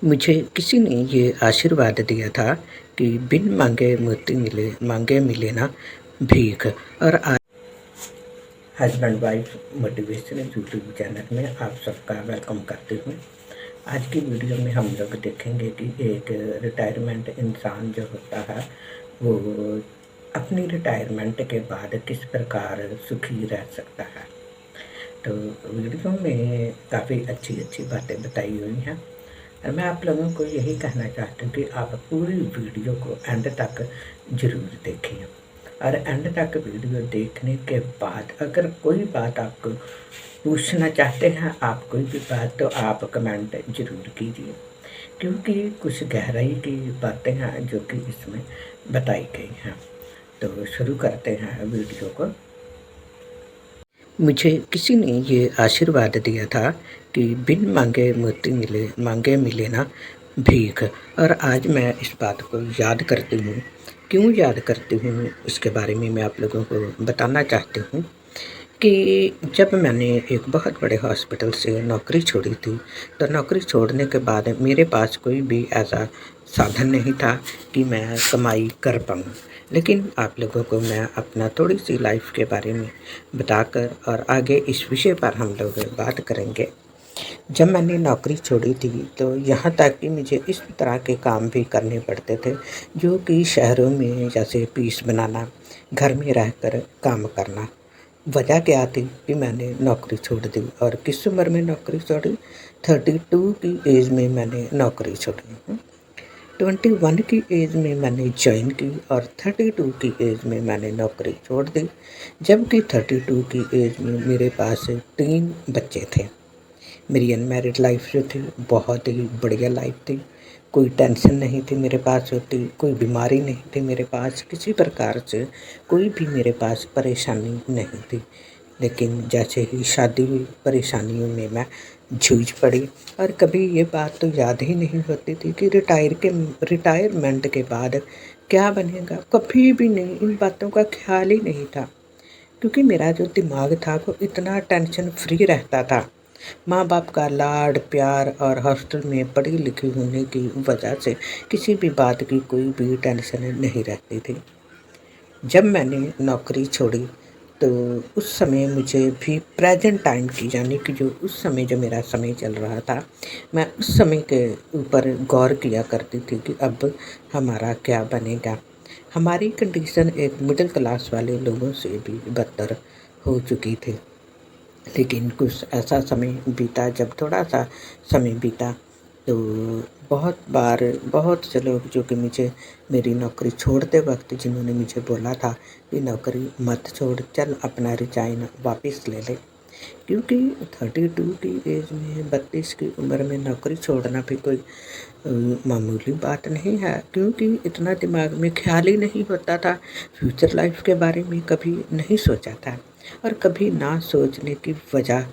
मुझे किसी ने ये आशीर्वाद दिया था कि बिन मांगे मोती मिले, मांगे मिले ना भीख। और आज husband wife motivational YouTube channel में आप सबका वेलकम करती हूँ। आज की वीडियो में हम लोग देखेंगे कि एक रिटायरमेंट इंसान जो होता है वो अपनी रिटायरमेंट के बाद किस प्रकार सुखी रह सकता है। तो वीडियो में काफ़ी अच्छी बातें बताई हुई हैं और मैं आप लोगों को यही कहना चाहती हूँ कि आप पूरी वीडियो को एंड तक ज़रूर देखिए। और एंड तक वीडियो देखने के बाद अगर कोई बात आपको पूछना चाहते हैं, आप कोई भी बात, तो आप कमेंट ज़रूर कीजिए, क्योंकि कुछ गहराई की बातें हैं जो कि इसमें बताई गई हैं। तो शुरू करते हैं वीडियो को। मुझे किसी ने ये आशीर्वाद दिया था कि बिन मांगे मोती मिले, मांगे मिले ना भीख। और आज मैं इस बात को याद करती हूँ। क्यों याद करती हूँ इसके बारे में मैं आप लोगों को बताना चाहती हूँ कि जब मैंने एक बहुत बड़े हॉस्पिटल से नौकरी छोड़ी थी, तो नौकरी छोड़ने के बाद मेरे पास कोई भी ऐसा साधन नहीं था कि मैं कमाई कर पाऊँ। लेकिन आप लोगों को मैं अपना थोड़ी सी लाइफ के बारे में बताकर और आगे इस विषय पर हम लोग बात करेंगे। जब मैंने नौकरी छोड़ी थी तो यहाँ तक कि मुझे इस तरह के काम भी करने पड़ते थे जो कि शहरों में, जैसे पीस बनाना, घर में रहकर काम करना। वजह क्या थी कि मैंने नौकरी छोड़ दी। और किस उम्र में नौकरी छोड़ी? 32 की एज में मैंने नौकरी छोड़ी। 21 की एज में मैंने ज्वाइन की और 32 की एज में मैंने नौकरी छोड़ दी। जबकि 32 की एज में मेरे पास 3 बच्चे थे। मेरी अनमैरिड लाइफ जो थी बहुत ही बढ़िया लाइफ थी। कोई टेंशन नहीं थी मेरे पास होती, कोई बीमारी नहीं थी मेरे पास, किसी प्रकार से कोई भी मेरे पास परेशानी नहीं थी। लेकिन जैसे ही शादी हुई, परेशानियों में मैं जूझ पड़ी। और कभी ये बात तो याद ही नहीं होती थी कि रिटायरमेंट के बाद क्या बनेगा। कभी भी नहीं, इन बातों का ख्याल ही नहीं था, क्योंकि मेरा जो दिमाग था वो इतना टेंशन फ्री रहता था। माँ बाप का लाड प्यार और हॉस्टल में पढ़ी लिखी होने की वजह से किसी भी बात की कोई भी टेंशन नहीं रहती थी। जब मैंने नौकरी छोड़ी तो उस समय मुझे भी प्रेजेंट टाइम की, यानी कि जो उस समय जो मेरा समय चल रहा था, मैं उस समय के ऊपर गौर किया करती थी कि अब हमारा क्या बनेगा। हमारी कंडीशन एक मिडिल क्लास वाले लोगों से भी बदतर हो चुकी थी। लेकिन कुछ ऐसा समय बीता, जब थोड़ा सा समय बीता तो बहुत से लोग जो कि मुझे मेरी नौकरी छोड़ते वक्त जिन्होंने मुझे बोला था कि नौकरी मत छोड़, चल अपना रिजाइन वापस ले ले। क्योंकि 32 की एज में, 32 की उम्र में नौकरी छोड़ना भी कोई मामूली बात नहीं है। क्योंकि इतना दिमाग में ख्याल ही नहीं होता था, फ्यूचर लाइफ के बारे में कभी नहीं सोचा था। और कभी ना सोचने की वजह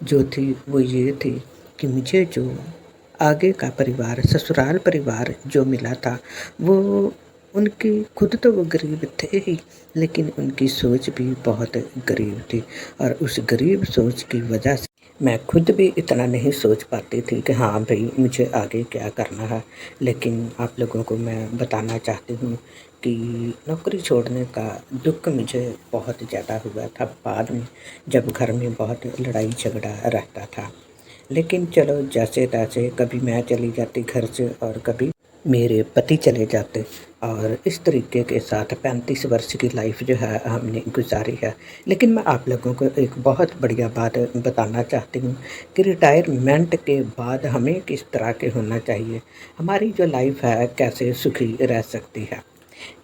जो थी वो ये थी कि मुझे जो आगे का परिवार, ससुराल परिवार जो मिला था, वो उनकी खुद तो वो गरीब थे ही, लेकिन उनकी सोच भी बहुत गरीब थी। और उस गरीब सोच की वजह से मैं खुद भी इतना नहीं सोच पाती थी कि हाँ भाई मुझे आगे क्या करना है। लेकिन आप लोगों को मैं बताना चाहती हूँ कि नौकरी छोड़ने का दुख मुझे बहुत ज़्यादा हुआ था बाद में, जब घर में बहुत लड़ाई झगड़ा रहता था। लेकिन चलो जैसे तैसे, कभी मैं चली जाती घर से और कभी मेरे पति चले जाते, और इस तरीके के साथ 35 वर्ष की लाइफ जो है हमने गुजारी है। लेकिन मैं आप लोगों को एक बहुत बढ़िया बात बताना चाहती हूँ कि रिटायरमेंट के बाद हमें किस तरह के होना चाहिए, हमारी जो लाइफ है कैसे सुखी रह सकती है।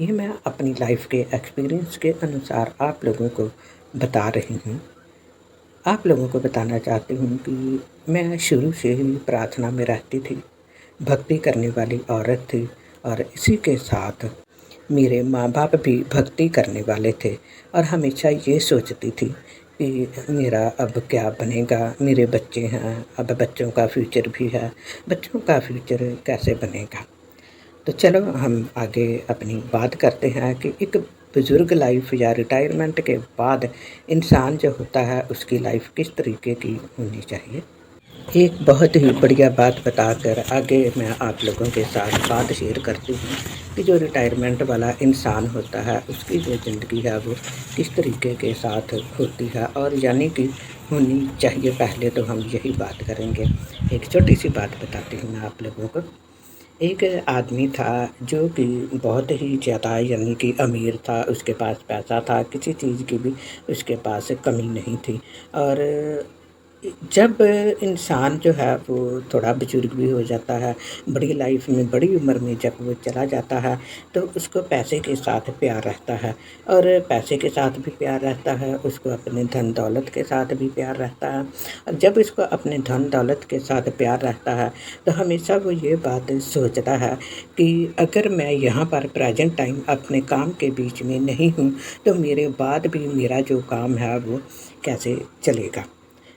ये मैं अपनी लाइफ के एक्सपीरियंस के अनुसार आप लोगों को बता रही हूँ। आप लोगों को बताना चाहती हूँ कि मैं शुरू से ही प्रार्थना में रहती थी, भक्ति करने वाली औरत थी। और इसी के साथ मेरे माँ बाप भी भक्ति करने वाले थे, और हमेशा ये सोचती थी कि मेरा अब क्या बनेगा, मेरे बच्चे हैं, अब बच्चों का फ्यूचर भी है, बच्चों का फ्यूचर कैसे बनेगा। तो चलो हम आगे अपनी बात करते हैं कि एक बुज़ुर्ग लाइफ या रिटायरमेंट के बाद इंसान जो होता है उसकी लाइफ किस तरीके की होनी चाहिए। एक बहुत ही बढ़िया बात बताकर आगे मैं आप लोगों के साथ बात शेयर करती हूँ कि जो रिटायरमेंट वाला इंसान होता है उसकी जो ज़िंदगी है वो किस तरीके के साथ होती है और यानी कि होनी चाहिए। पहले तो हम यही बात करेंगे। एक छोटी सी बात बताती हूँ मैं आप लोगों को। एक आदमी था जो कि बहुत ही ज़्यादा यानी कि अमीर था, उसके पास पैसा था, किसी चीज़ की भी उसके पास कमी नहीं थी। और जब इंसान जो है वो थोड़ा बुजुर्ग भी हो जाता है, बड़ी लाइफ में, बड़ी उम्र में जब वो चला जाता है, तो उसको पैसे के साथ प्यार रहता है। और पैसे के साथ भी प्यार रहता है, उसको अपने धन दौलत के साथ भी प्यार रहता है। और जब इसको अपने धन दौलत के साथ प्यार रहता है, तो हमेशा वो ये बात सोचता है कि अगर मैं यहाँ पर प्रेज़ेंट टाइम अपने काम के बीच में नहीं हूँ, तो मेरे बाद भी मेरा जो काम है वो कैसे चलेगा।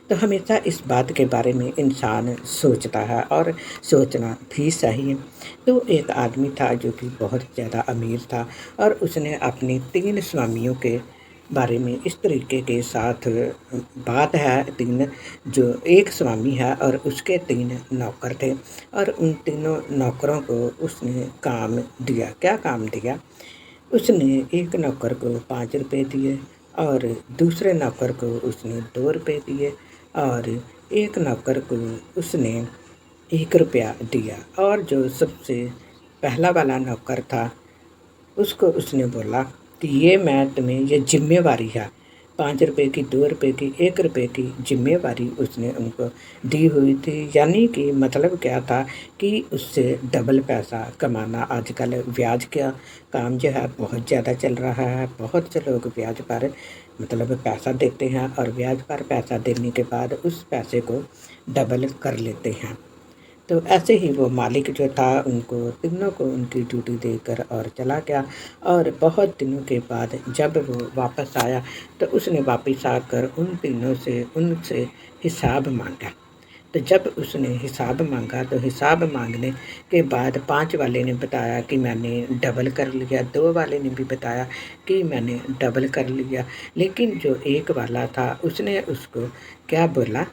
तो हमेशा इस बात के बारे में इंसान सोचता है और सोचना भी सही है। तो एक आदमी था जो कि बहुत ज़्यादा अमीर था और उसने अपने 3 स्वामियों के बारे में इस तरीके के साथ बात है। 3 जो एक स्वामी है और उसके 3 नौकर थे और उन तीनों नौकरों को उसने काम दिया। क्या काम दिया? उसने एक नौकर को 5 रुपए दिए और दूसरे नौकर को उसने 2 रुपए दिए और एक नौकर को उसने 1 रुपया दिया। और जो सबसे पहला वाला नौकर था उसको उसने बोला कि ये मैं तुम्हें ये ज़िम्मेवारी है, 5 रुपए की, 2 रुपए की, 1 रुपए की ज़िम्मेवारी उसने उनको दी हुई थी। यानी कि मतलब क्या था कि उससे डबल पैसा कमाना। आजकल ब्याज का काम जो है बहुत ज़्यादा चल रहा है। बहुत से लोग ब्याज पर मतलब पैसा देते हैं और ब्याज पर पैसा देने के बाद उस पैसे को डबल कर लेते हैं। तो ऐसे ही वो मालिक जो था उनको तीनों को उनकी ड्यूटी देकर और चला गया। और बहुत दिनों के बाद जब वो वापस आया तो उसने वापस आकर उन तीनों से उनसे हिसाब मांगा। तो जब उसने हिसाब मांगा तो हिसाब मांगने के बाद 5 वाले ने बताया कि मैंने डबल कर लिया, 2 वाले ने भी बताया कि मैंने डबल कर लिया। लेकिन जो एक वाला था उसने उसको क्या बोला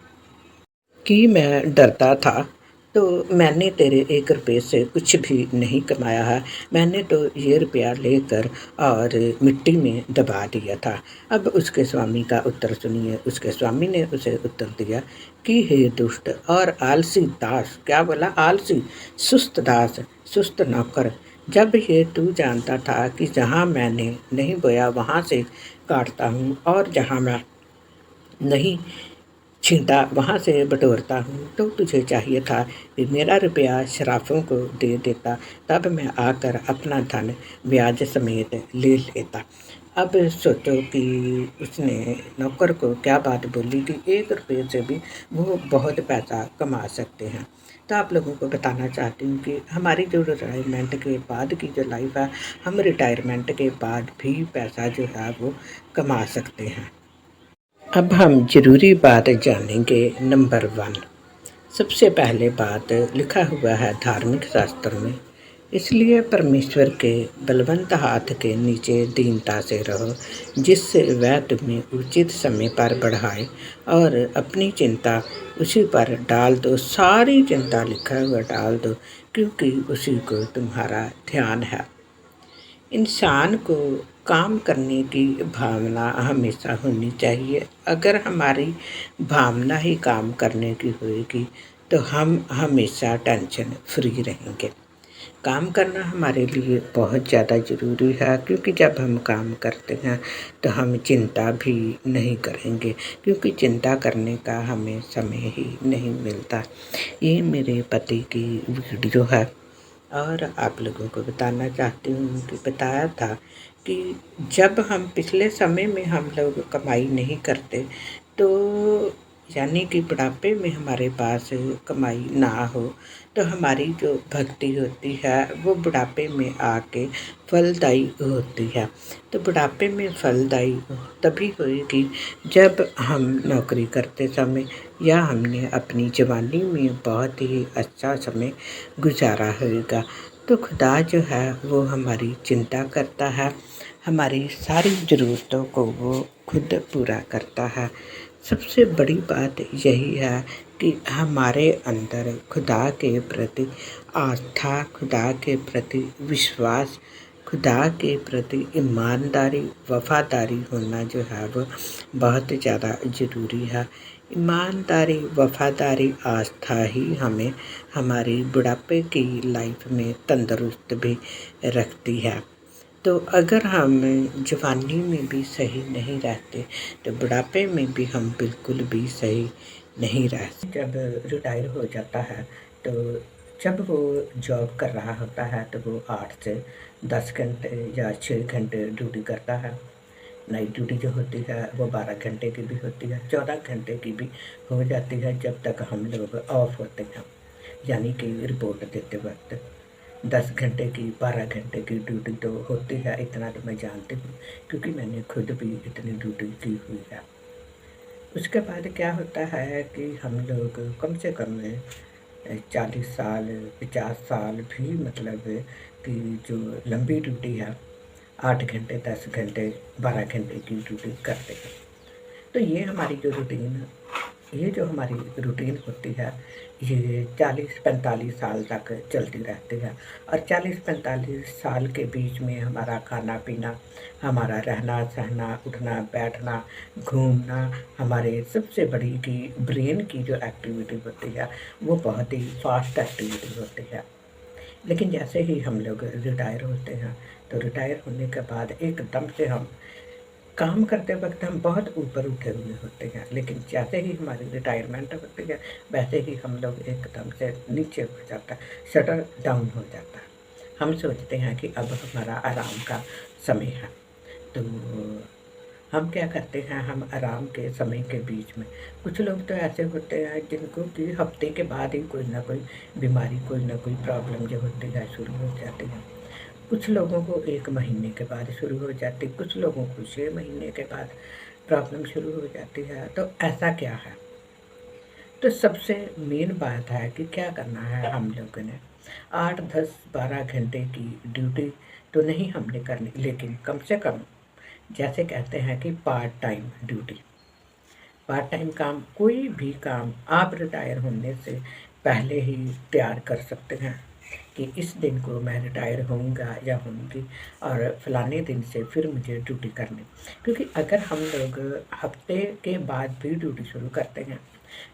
कि मैं डरता था, तो मैंने तेरे 1 रुपए से कुछ भी नहीं कमाया है। मैंने तो ये रुपया लेकर और मिट्टी में दबा दिया था। अब उसके स्वामी का उत्तर सुनिए। उसके स्वामी ने उसे उत्तर दिया कि हे दुष्ट और आलसी दास। क्या बोला? आलसी, सुस्त दास, सुस्त नौकर। जब ये तू जानता था कि जहाँ मैंने नहीं बोया वहाँ से काटता हूँ और जहाँ मैं नहीं छींटा वहाँ से बटोरता हूँ, तो तुझे चाहिए था कि मेरा रुपया शराफों को दे देता, तब मैं आकर अपना धन ब्याज समेत ले लेता। अब सोचो कि उसने नौकर को क्या बात बोली कि 1 रुपये से भी वो बहुत पैसा कमा सकते हैं। तो आप लोगों को बताना चाहती हूँ कि हमारी जो रिटायरमेंट के बाद की जो लाइफ है, हम रिटायरमेंट के बाद भी पैसा जो है वो कमा सकते हैं। अब हम ज़रूरी बात जानेंगे। नंबर 1, सबसे पहले बात लिखा हुआ है धार्मिक शास्त्र में, इसलिए परमेश्वर के बलवंत हाथ के नीचे दीनता से रहो, जिससे वह तुम्हें उचित समय पर बढ़ाए और अपनी चिंता उसी पर डाल दो। सारी चिंता लिखा हुआ डाल दो, क्योंकि उसी को तुम्हारा ध्यान है। इंसान को काम करने की भावना हमेशा होनी चाहिए। अगर हमारी भावना ही काम करने की होएगी तो हम हमेशा टेंशन फ्री रहेंगे। काम करना हमारे लिए बहुत ज़्यादा ज़रूरी है, क्योंकि जब हम काम करते हैं तो हम चिंता भी नहीं करेंगे, क्योंकि चिंता करने का हमें समय ही नहीं मिलता। ये मेरे पति की वीडियो है और आप लोगों को बताना चाहती हूँ कि बताया था कि जब हम पिछले समय में हम लोग कमाई नहीं करते, तो यानी कि बुढ़ापे में हमारे पास कमाई ना हो, तो हमारी जो भक्ति होती है वो बुढ़ापे में आके फलदायी होती है। तो बुढ़ापे में फलदायी तभी होएगी जब हम नौकरी करते समय या हमने अपनी जवानी में बहुत ही अच्छा समय गुजारा होगा। तो खुदा जो है वो हमारी चिंता करता है, हमारी सारी ज़रूरतों को वो खुद पूरा करता है। सबसे बड़ी बात यही है कि हमारे अंदर खुदा के प्रति आस्था, खुदा के प्रति विश्वास, खुदा के प्रति ईमानदारी, वफ़ादारी होना जो है वो बहुत ज़्यादा ज़रूरी है। ईमानदारी, वफ़ादारी, आस्था ही हमें हमारी बुढ़ापे की लाइफ में तंदुरुस्त भी रखती है। तो अगर हम जवानी में भी सही नहीं रहते तो बुढ़ापे में भी हम बिल्कुल भी सही नहीं रह सकते। जब रिटायर हो जाता है तो जब वो जॉब कर रहा होता है तो वो 8 से 10 घंटे या 6 घंटे ड्यूटी करता है। नाइट ड्यूटी जो होती है वो 12 घंटे की भी होती है, 14 घंटे की भी हो जाती है जब तक हम लोग ऑफ होते हैं, यानी कि रिपोर्ट देते वक्त। 10 घंटे की, 12 घंटे की ड्यूटी तो होती है, इतना तो मैं जानती हूँ क्योंकि मैंने खुद भी इतनी ड्यूटी की हुई है। उसके बाद क्या होता है कि हम लोग कम से कम 40 साल, 50 साल भी मतलब कि जो लंबी ड्यूटी है 8 घंटे, 10 घंटे, 12 घंटे की ड्यूटी करते हैं। तो ये जो हमारी रूटीन होती है ये 40-45 साल तक चलती रहती है। और 40-45 साल के बीच में हमारा खाना पीना, हमारा रहना सहना, उठना बैठना, घूमना, हमारे सबसे बड़ी की ब्रेन की जो एक्टिविटी होती है वो बहुत ही फास्ट एक्टिविटी होती है। लेकिन जैसे ही हम लोग रिटायर होते हैं तो रिटायर होने के बाद एकदम से हम काम करते वक्त हम बहुत ऊपर उठे हुए होते हैं, लेकिन जैसे ही हमारी रिटायरमेंट होती है वैसे ही हम लोग एकदम से नीचे हो जाता है, शटर डाउन हो जाता है। हम सोचते हैं कि अब हमारा आराम का समय है। तो हम क्या करते हैं, हम आराम के समय के बीच में कुछ लोग तो ऐसे होते हैं जिनको कि हफ्ते के बाद ही कोई ना कोई बीमारी, कोई ना कोई प्रॉब्लम जो होती है शुरू हो जाती है। कुछ लोगों को 1 महीने के बाद शुरू हो जाती, कुछ लोगों को 6 महीने के बाद प्रॉब्लम शुरू हो जाती है। तो ऐसा क्या है? तो सबसे मेन बात है कि क्या करना है हम लोगों ने। 8, 10, 12 घंटे की ड्यूटी तो नहीं हमने करनी, लेकिन कम से कम जैसे कहते हैं कि part time duty, part time काम, कोई भी काम आप रिटायर होने से पहले ही तैयार कर सकते हैं कि इस दिन को मैं रिटायर होऊंगा या होऊंगी और फलाने दिन से फिर मुझे ड्यूटी करनी। क्योंकि अगर हम लोग हफ्ते के बाद भी ड्यूटी शुरू करते हैं,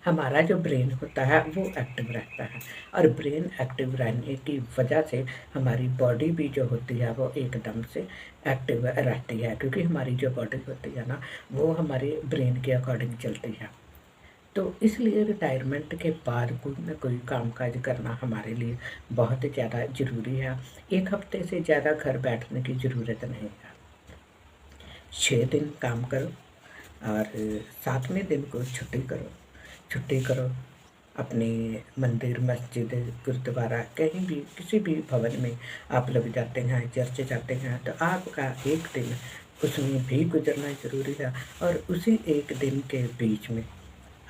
हमारा जो ब्रेन होता है वो एक्टिव रहता है, और ब्रेन एक्टिव रहने की वजह से हमारी बॉडी भी जो होती है वो एकदम से एक्टिव रहती है, क्योंकि हमारी जो बॉडी होती है ना वो हमारे ब्रेन के अकॉर्डिंग चलती है। तो इसलिए रिटायरमेंट के बाद कोई ना कोई कामकाज करना हमारे लिए बहुत ज़्यादा ज़रूरी है। 1 हफ्ते से ज़्यादा घर बैठने की ज़रूरत नहीं है। 6 दिन काम करो और 7वें दिन को छुट्टी करो। छुट्टी करो, अपने मंदिर, मस्जिद, गुरुद्वारा, कहीं भी किसी भी भवन में आप लोग जाते हैं, चर्च जाते हैं, तो आपका 1 दिन उसमें भी गुजरना ज़रूरी है। और उसी 1 दिन के बीच में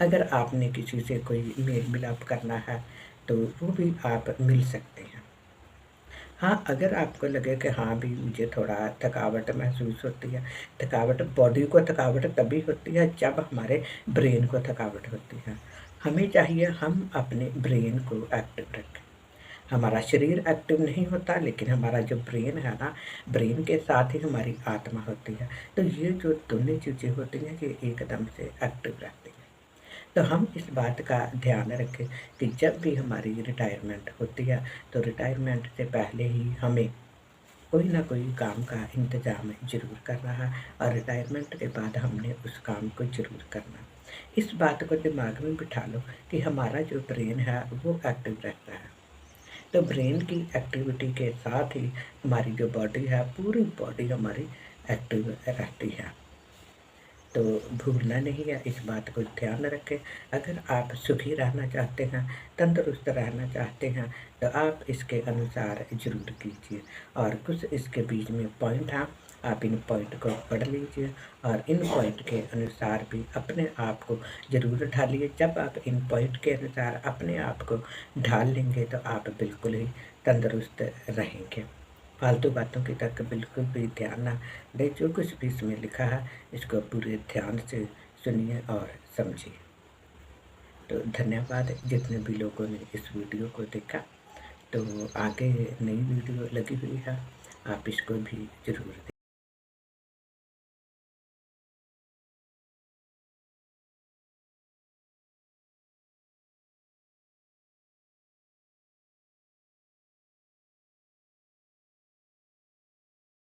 अगर आपने किसी से कोई मेल मिलाप करना है तो वो भी आप मिल सकते हैं। हाँ, अगर आपको लगे कि हाँ भी मुझे थोड़ा थकावट महसूस होती है, थकावट बॉडी को थकावट तभी होती है जब हमारे ब्रेन को थकावट होती है। हमें चाहिए हम अपने ब्रेन को एक्टिव रखें। हमारा शरीर एक्टिव नहीं होता, लेकिन हमारा जो ब्रेन है ना, ब्रेन के साथ ही हमारी आत्मा होती है। तो ये जो दोनों चीज़ें होती हैं ये एकदम से एक्टिव रहती हैं। तो हम इस बात का ध्यान रखें कि जब भी हमारी रिटायरमेंट होती है तो रिटायरमेंट से पहले ही हमें कोई ना कोई काम का इंतज़ाम ज़रूर करना है, और रिटायरमेंट के बाद हमने उस काम को ज़रूर करना। इस बात को दिमाग में बिठा लो कि हमारा जो ब्रेन है वो एक्टिव रहता है। तो ब्रेन की एक्टिविटी के साथ ही हमारी जो बॉडी है, पूरी बॉडी हमारी एक्टिव रहती है। तो भूलना नहीं है, इस बात को ध्यान रखें। अगर आप सुखी रहना चाहते हैं, तंदुरुस्त रहना चाहते हैं, तो आप इसके अनुसार ज़रूर कीजिए। और कुछ इसके बीच में पॉइंट हैं, आप इन पॉइंट को पढ़ लीजिए और इन पॉइंट के अनुसार भी अपने आप को ज़रूर ढालिए। जब आप इन पॉइंट के अनुसार अपने आप को ढाल लेंगे तो आप बिल्कुल ही तंदुरुस्त रहेंगे। फालतू बातों की तक बिल्कुल भी ध्यान ना दें। जो कुछ भी इसमें लिखा है इसको पूरे ध्यान से सुनिए और समझिए। तो धन्यवाद जितने भी लोगों ने इस वीडियो को देखा। तो आगे नई वीडियो लगी हुई है, आप इसको भी ज़रूर